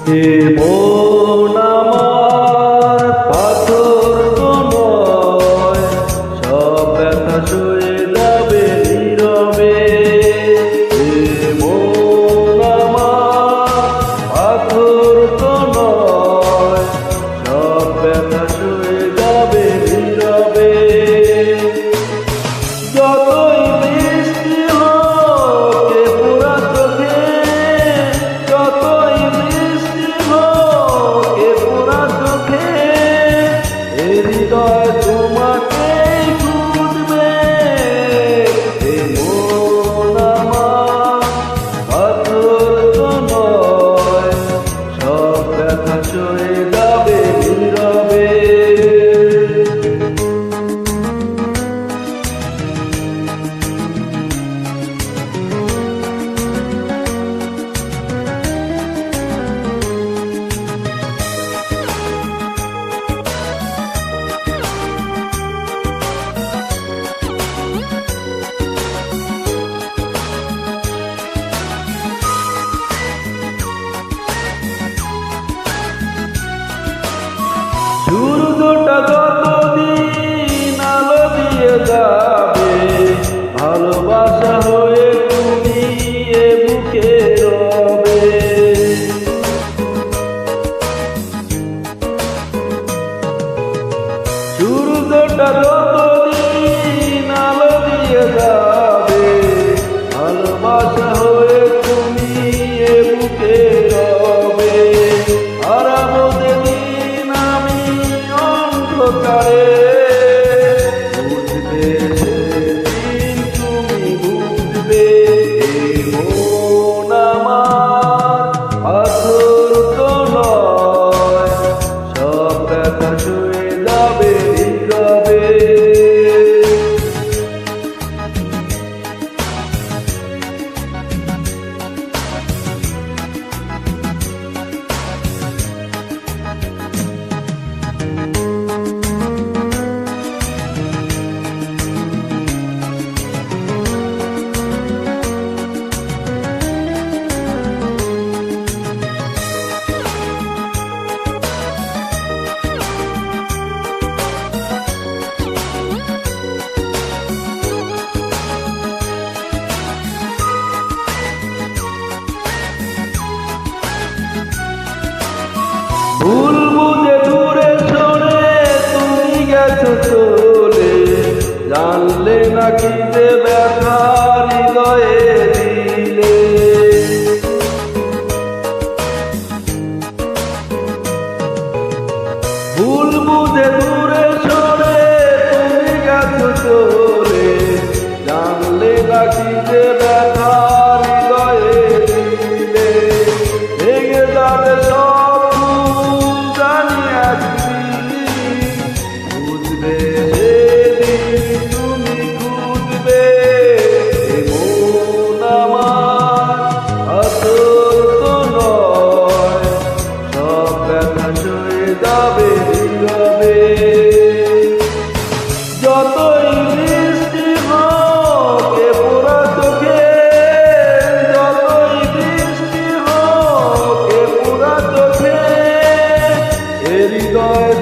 এ মন আমার পাথর তো নয়, সব ব্যথা সয়ে যাবে নীরবে। এ মন আমার পাথর তো নয়, সব ব্যথা সয়ে যাবে নীরবে। যতই বৃষ্টি হোক এ পোড়া চোখে, যতই বৃষ্টি হোক এ পোড়া চোখে, এ হৃদয় তোমাকেই খুঁজবে। এ মন আমার পাথর তো নয়, সব ব্যথা সয়ে যাবে নীরবে। সূর্যটা যতদিন আলো দিয়ে যাবে, ভালোবাসা হয়ে তুমি এ বুকে রবে। সূর্যটা যতদিন আলো দিয়ে যাবে, ভালোবাসা হয়ে তুমি এ বুকে রবে। হারাবো যেদিন আমি অন্ধকারে, বুঝবে সেদিন তুমি বুঝবে। এ মন আমার পাথর তো নয়, সব ব্যথা সয়ে যাবে নীরবে। ভুল বুঝে দূরে সরে তুমি গেছো চলে, জানলে নাকি যে ব্যথা হৃদয়ে দিলে। ভুল বুঝে দূরে সরে তুমি গেছো চলে, জানলে নাকি যে ব্যথা হৃদয়ে দিলে। ভেঙে যাবে সব জানি একদিন, বুঝবে সেদিন তুমি খুঁজবে। এ মন আমার পাথর তো নয়, সব ব্যথা সয়ে যাবে নীরবে। যতই বৃষ্টি হোক এ পোড়া চোখে, যতই বৃষ্টি হোক এ পোড়া চোখে, এ হৃদয়